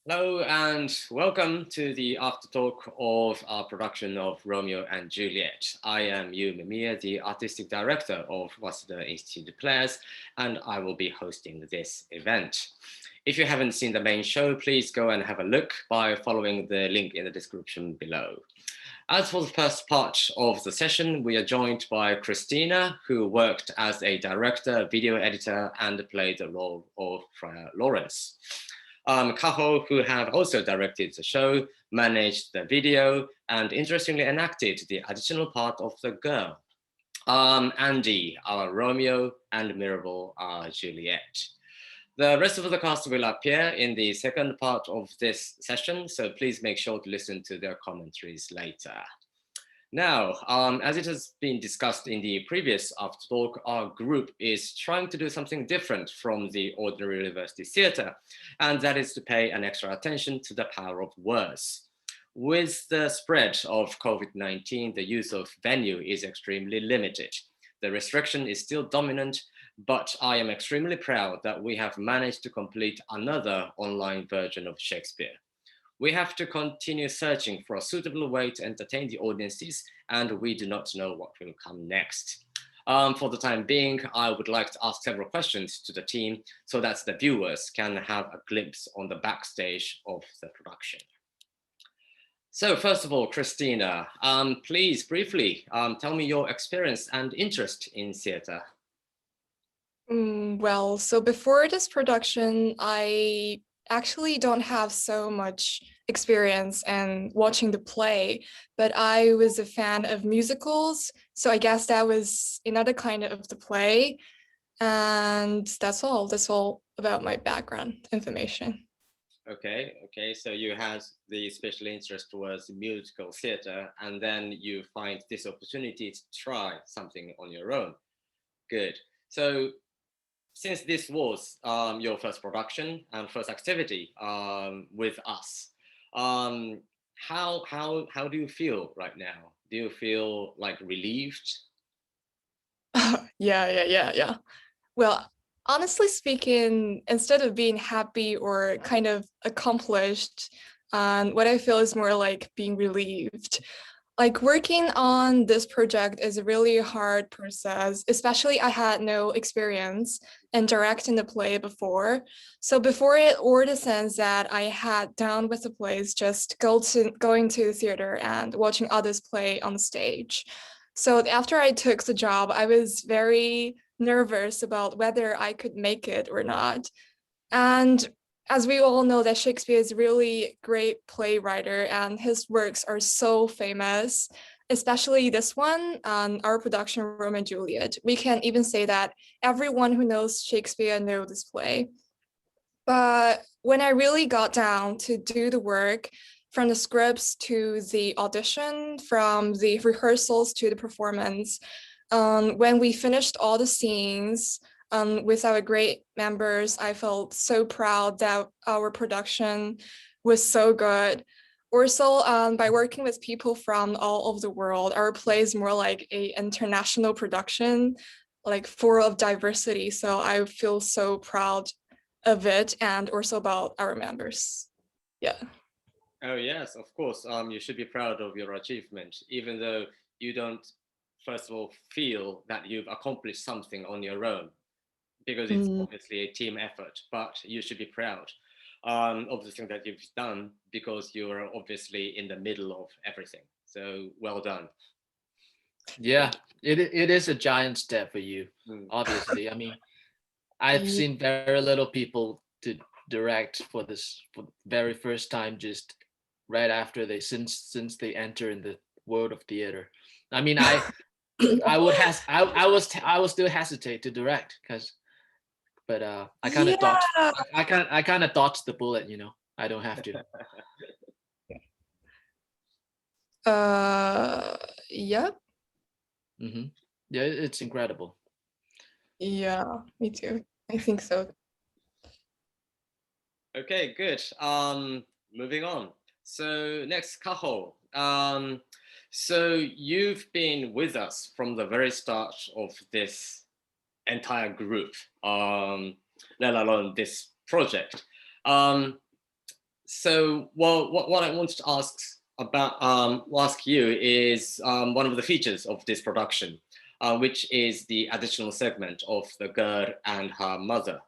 Hello and welcome to the aftertalk of our production of Romeo and Juliet. I am Yu Mimiya, the Artistic Director of Waseda Institute Players, and I will be hosting this event. If you haven't seen the main show, please go and have a look by following the link in the description below. As for the first part of the session, we are joined by Christina, who worked as a director, video editor, and played the role of Friar Lawrence. Kaho, who have also directed the show, managed the video, and interestingly enacted the additional part of the girl. Andy, our Romeo, and Mirabel, our Juliet. The rest of the cast will appear in the second part of this session, so please make sure to listen to their commentaries later. Now, as it has been discussed in the previous aftertalk, our group is trying to do something different from the ordinary university theatre, and that is to pay an extra attention to the power of words. With the spread of COVID-19, the use of venue is extremely limited. The restriction is still dominant, but I am extremely proud that we have managed to complete another online version of Shakespeare. We have to continue searching for a suitable way to entertain the audiences, and we do not know what will come next. For the time being, I would like to ask several questions to the team so that the viewers can have a glimpse on the backstage of the production. So first of all, Christina, please briefly tell me your experience and interest in theatre. Well, so before this production, I actually don't have so much experience in watching the play, but I was a fan of musicals. So I guess that was another kind of the play. And that's all. That's all about my background information. Okay, so you had the special interest towards musical theatre, and then you find this opportunity to try something on your own. Good. So since this was your first production and first activity with us, how do you feel right now? Do you feel like relieved? Yeah. Well, honestly speaking, instead of being happy or kind of accomplished, what I feel is more like being relieved. Like working on this project is a really hard process, especially I had no experience in directing the play before. So before it, or the sense that I had done with the plays, just going to the theater and watching others play on stage. So after I took the job, I was very nervous about whether I could make it or not. And as we all know that Shakespeare is a really great playwright and his works are so famous, especially this one, our production, Romeo and Juliet. We can even say that everyone who knows Shakespeare knows this play. But when I really got down to do the work, from the scripts to the audition, from the rehearsals to the performance, when we finished all the scenes with our great members, I felt so proud that our production was so good. Also, by working with people from all over the world, our play is more like a international production, like full of diversity. So I feel so proud of it and also about our members. Yeah. Oh yes, of course. You should be proud of your achievement, even though you don't, first of all, feel that you've accomplished something on your own, because it's obviously a team effort. But you should be proud of the thing that you've done, because you're obviously in the middle of everything. So well done. Yeah, it is a giant step for you, obviously. I mean, I've seen very little people to direct for this for the very first time, just right after they since they enter in the world of theater. I mean, I would still hesitate to direct but I kind of Yeah. I kind of dodged the bullet, you know. I don't have to. Yeah. Yeah, it's incredible. Yeah, me too. I think so. Okay, good. Moving on. So next, Kaho. So you've been with us from the very start of this entire group, let alone this project. So, well, what I wanted to ask you is one of the features of this production, which is the additional segment of the girl and her mother.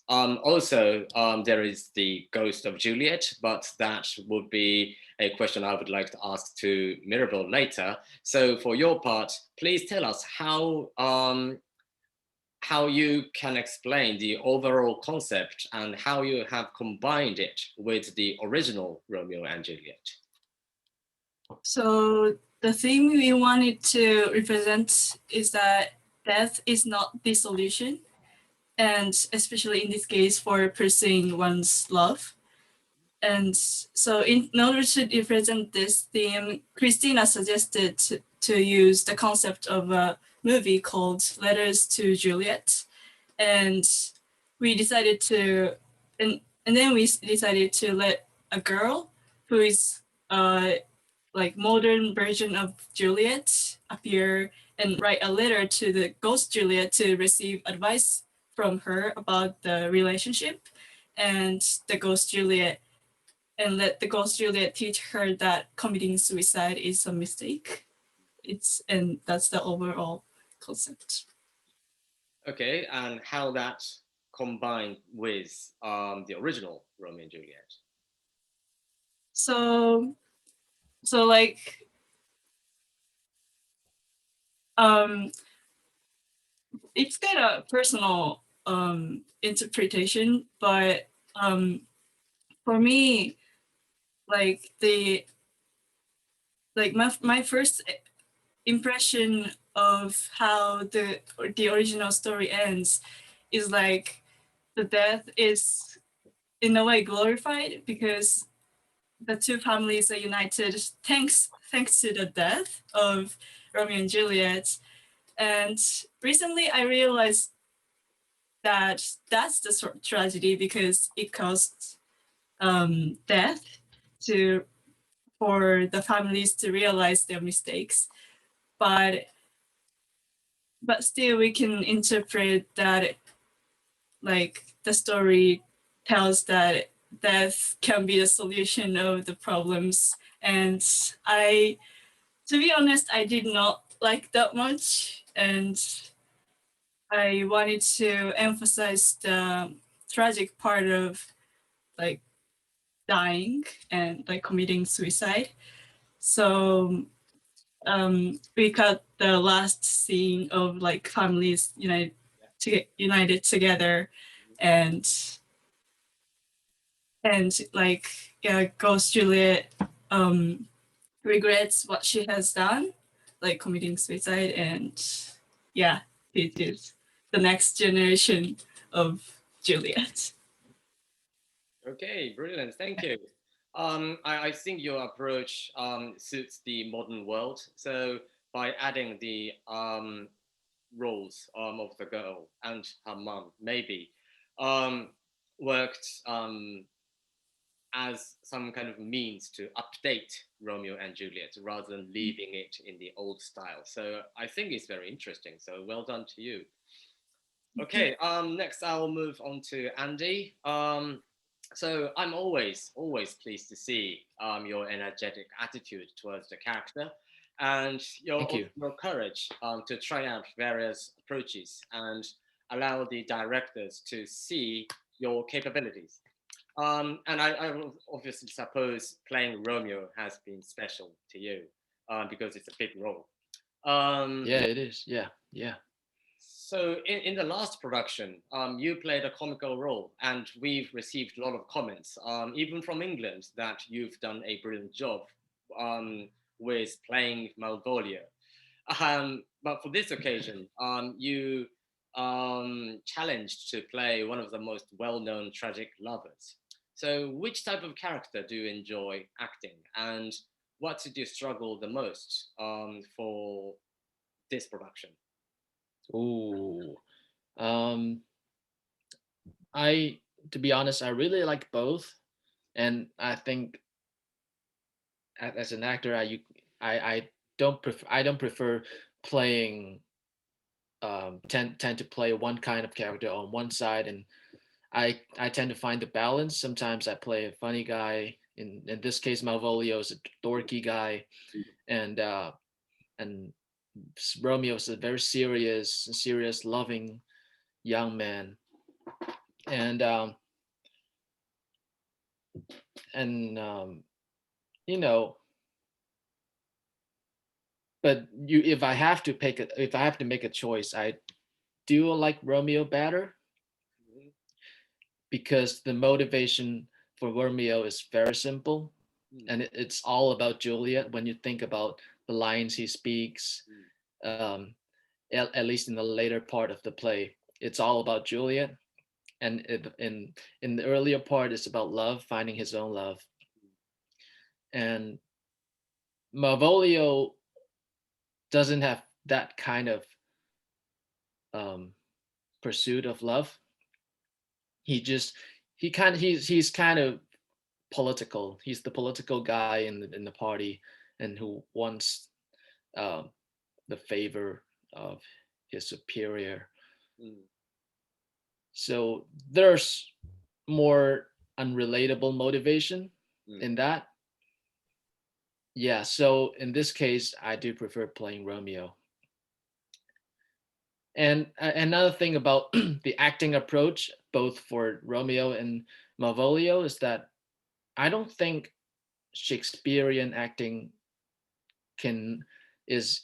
Also, there is the ghost of Juliet, but that would be a question I would like to ask to Mirabel later. So, for your part, please tell us how you can explain the overall concept and how you have combined it with the original Romeo and Juliet. So the theme we wanted to represent is that death is not the solution, and especially in this case for pursuing one's love. And so in order to represent this theme, Christina suggested to use the concept of a movie called Letters to Juliet. And we decided to, and then we decided to let a girl who is like modern version of Juliet appear and write a letter to the ghost Juliet to receive advice from her about the relationship, and the ghost Juliet, and let the ghost Juliet teach her that committing suicide is a mistake. And that's the overall concept. Okay, and how that combined with the original Romeo and Juliet. So like it's kind of personal interpretation, but for me, like my first impression of how the original story ends is like the death is in a way glorified because the two families are united thanks to the death of Romeo and Juliet. And recently I realized that that's the tragedy because it caused death for the families to realize their mistakes. But still we can interpret that like the story tells that death can be the solution of the problems. And to be honest, I did not like that much, and I wanted to emphasize the tragic part of like dying and like committing suicide. So we cut the last scene of like families united together, and like Ghost Juliet regrets what she has done, like committing suicide, and yeah, it is the next generation of Juliet. Okay, brilliant. Thank you. I think your approach suits the modern world. So by adding the roles of the girl and her mom, maybe worked as some kind of means to update Romeo and Juliet rather than leaving it in the old style. So I think it's very interesting. So well done to you. Okay, next I'll move on to Andy. So I'm always pleased to see your energetic attitude towards the character and your courage to try out various approaches and allow the directors to see your capabilities. And I will obviously suppose playing Romeo has been special to you because it's a big role. Yeah, it is. Yeah. So in the last production, you played a comical role, and we've received a lot of comments, even from England, that you've done a brilliant job with playing Malvolio. But for this occasion, you challenged to play one of the most well-known tragic lovers. So which type of character do you enjoy acting, and what did you struggle the most for this production? Ooh. Um, to be honest, I really like both, and I think as an actor, I don't prefer playing tend to play one kind of character on one side, and I tend to find the balance. Sometimes I play a funny guy. In this case, Malvolio is a dorky guy, and Romeo is a very serious, loving young man, and and you know, but if I have to make a choice, I do like Romeo better because the motivation for Romeo is very simple, and it's all about Juliet. When you think about the lines he speaks, um, at least in the later part of the play, it's all about Juliet, and in the earlier part, it's about love, finding his own love, and Malvolio doesn't have that kind of um, pursuit of love. He's kind of political. He's the political guy in the party, and who wants um, the favor of his superior. So there's more unrelatable motivation in that. Yeah, so in this case, I do prefer playing Romeo. And another thing about the acting approach, both for Romeo and Malvolio, is that I don't think Shakespearean acting is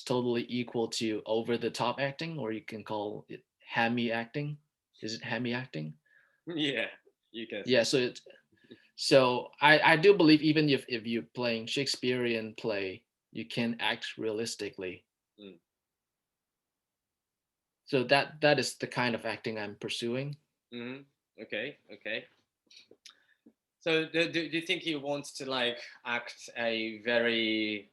totally equal to over the top acting, or you can call it hammy acting. Is it hammy acting? Yeah, you can. Yeah, so I do believe even if you're playing Shakespearean play, you can act realistically. So that is the kind of acting I'm pursuing. Okay. So do you think he wants to like act a very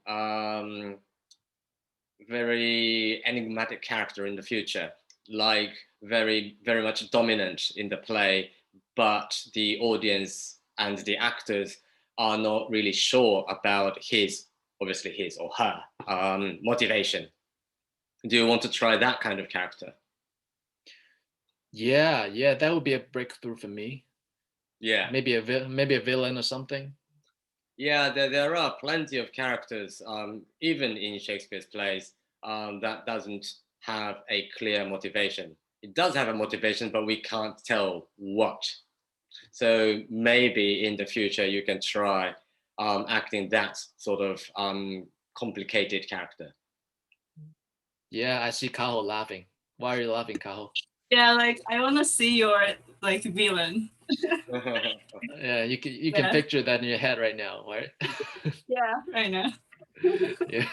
very enigmatic character in the future, like very much dominant in the play, but the audience and the actors are not really sure about obviously his or her motivation? Do you want to try that kind of character? Yeah, that would be a breakthrough for me. Yeah, maybe a villain or something. Yeah, there are plenty of characters, even in Shakespeare's plays, that doesn't have a clear motivation. It does have a motivation, but we can't tell what. So maybe in the future you can try acting that sort of complicated character. Yeah, I see Kaho laughing. Why are you laughing, Kaho? Yeah, like I want to see your like villain. Yeah, you can picture that in your head right now, right? Yeah, right now. Yeah.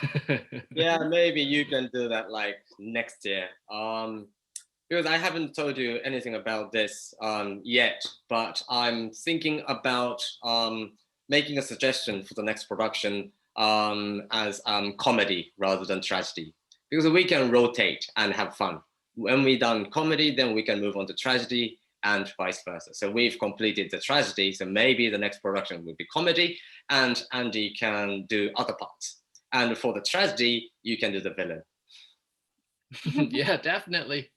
Yeah, maybe you can do that like next year. Because I haven't told you anything about this yet, but I'm thinking about making a suggestion for the next production as comedy rather than tragedy, because we can rotate and have fun. When we've done comedy, then we can move on to tragedy and vice versa. So we've completed the tragedy, so maybe the next production will be comedy, and Andy can do other parts. And for the tragedy, you can do the villain. Yeah, definitely.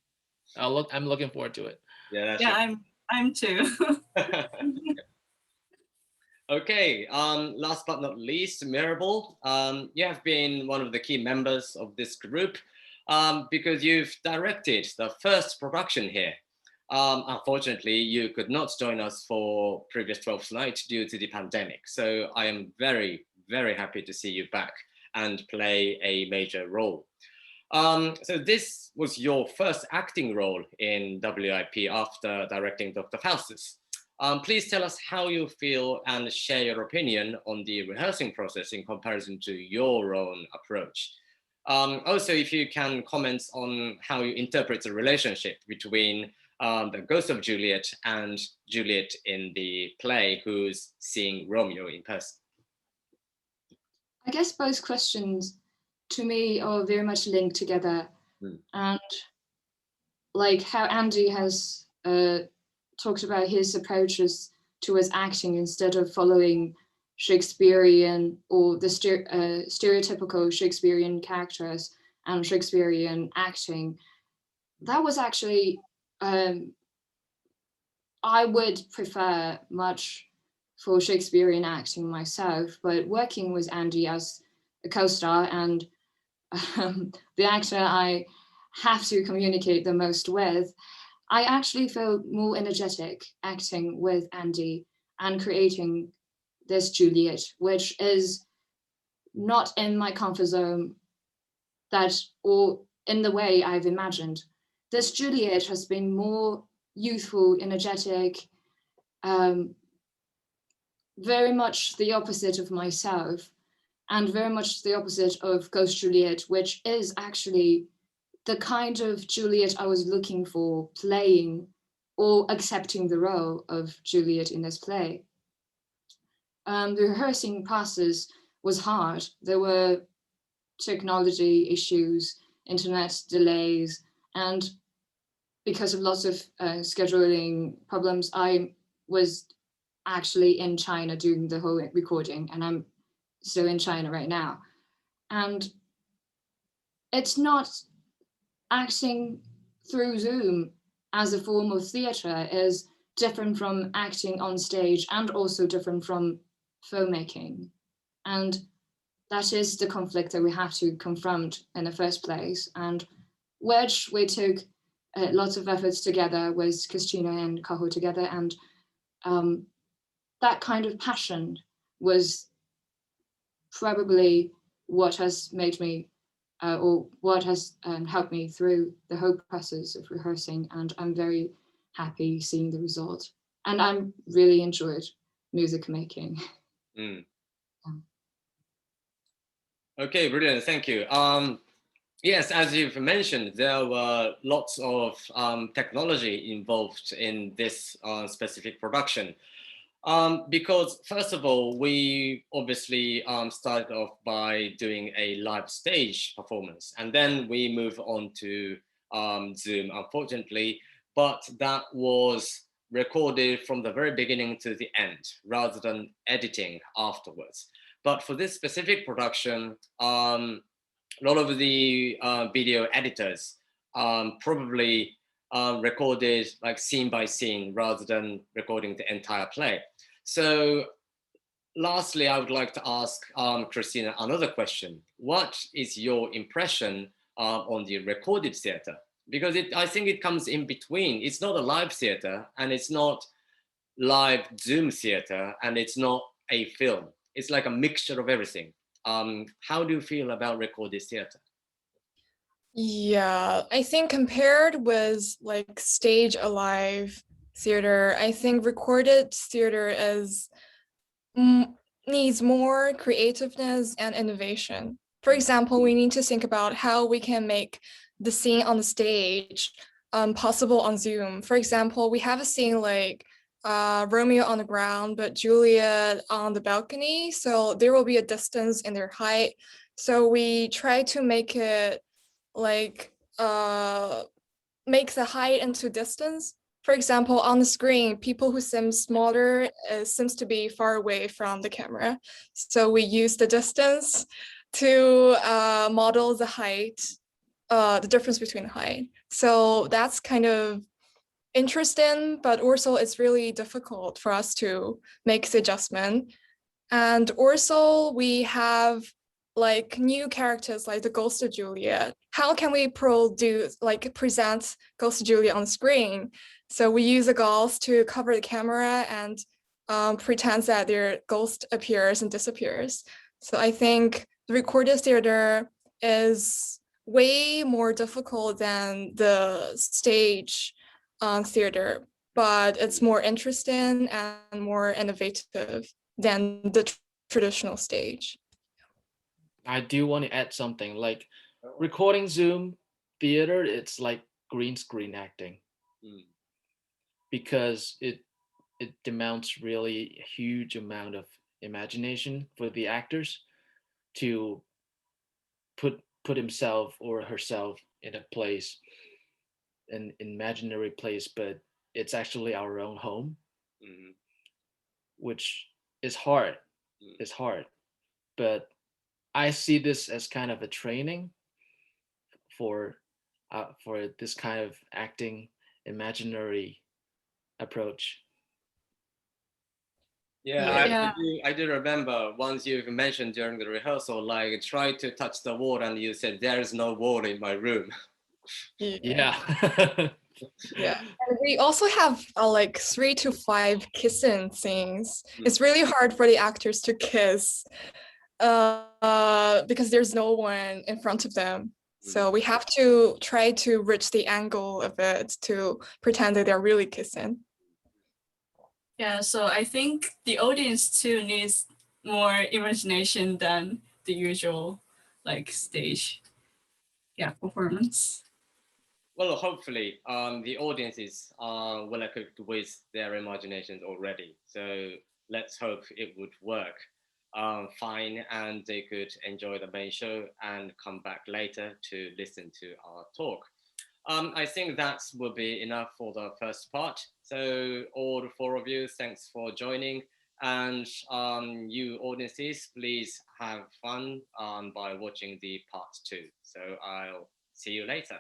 I'm looking forward to it. Yeah, I'm too. Okay, last but not least, Mirabel, you have been one of the key members of this group because you've directed the first production here. Unfortunately, you could not join us for previous 12th night due to the pandemic. So I am very, very happy to see you back and play a major role. So this was your first acting role in WIP after directing Dr. Faustus. Please tell us how you feel and share your opinion on the rehearsing process in comparison to your own approach. Also, if you can comment on how you interpret the relationship between the ghost of Juliet and Juliet in the play, who's seeing Romeo in person. I guess both questions to me are very much linked together. And like how Andy has talked about his approaches towards acting instead of following Shakespearean or the stereotypical Shakespearean characters and Shakespearean acting, that was actually I would prefer much for Shakespearean acting myself, but working with Andy as a co-star and the actor I have to communicate the most with, I actually feel more energetic acting with Andy and creating this Juliet, which is not in my comfort zone that or in the way I've imagined. This Juliet has been more youthful, energetic, very much the opposite of myself, and very much the opposite of Ghost Juliet, which is actually the kind of Juliet I was looking for playing or accepting the role of Juliet in this play. The rehearsing process was hard. There were technology issues, internet delays, and because of lots of scheduling problems, I was actually in China doing the whole recording, and I'm still in China right now. And it's not acting through Zoom as a form of theatre is different from acting on stage and also different from filmmaking. And that is the conflict that we have to confront in the first place, and which we took lots of efforts together with Christina and Kaho together. And that kind of passion was probably what has made me or what has helped me through the whole process of rehearsing, and I'm very happy seeing the result. And I'm really enjoyed music making. Mm. Okay, brilliant, thank you. Yes, as you've mentioned, there were lots of technology involved in this specific production. Because first of all, we obviously started off by doing a live stage performance, and then we move on to Zoom, unfortunately, but that was recorded from the very beginning to the end, rather than editing afterwards. But for this specific production, a lot of the video editors probably recorded like scene by scene rather than recording the entire play. So lastly, I would like to ask Christina another question. What is your impression on the recorded theater? Because I think it comes in between. It's not a live theater, and it's not live Zoom theater, and it's not a film. It's like a mixture of everything. How do you feel about recorded theater? Yeah, I think compared with like stage alive theater, I think recorded theater is needs more creativeness and innovation. For example, we need to think about how we can make the scene on the stage possible on Zoom. For example, we have a scene like Romeo on the ground, but Juliet on the balcony. So there will be a distance in their height. So we try to make it like make the height into distance. For example, on the screen, people who seem smaller seems to be far away from the camera. So we use the distance to model the height, the difference between height. So that's kind of interesting, but also it's really difficult for us to make the adjustment. And also we have like new characters like the Ghost of Juliet. How can we present Ghost of Juliet on screen? So we use the gauze to cover the camera and pretend that their ghost appears and disappears. So I think the recorded theater is way more difficult than the stage theater, but it's more interesting and more innovative than the traditional stage. I do want to add something like recording Zoom theater. It's like green screen acting because it demands really a huge amount of imagination for the actors to put himself or herself in a place, an imaginary place, but it's actually our own home, which is hard. It's hard, but I see this as kind of a training for this kind of acting imaginary approach. Yeah, Yeah. I do remember once you mentioned during the rehearsal, like try to touch the wall and you said, there is no wall in my room. Yeah. Yeah, and we also have like 3 to 5 kissing scenes. It's really hard for the actors to kiss because there's no one in front of them. So we have to try to reach the angle of it to pretend that they're really kissing. Yeah, so I think the audience too needs more imagination than the usual like stage performance. Well, hopefully, the audience is well equipped with their imaginations already. So let's hope it would work fine and they could enjoy the main show and come back later to listen to our talk. I think that will be enough for the first part. So all the 4 of you, thanks for joining. And you audiences, please have fun by watching the part 2. So I'll see you later.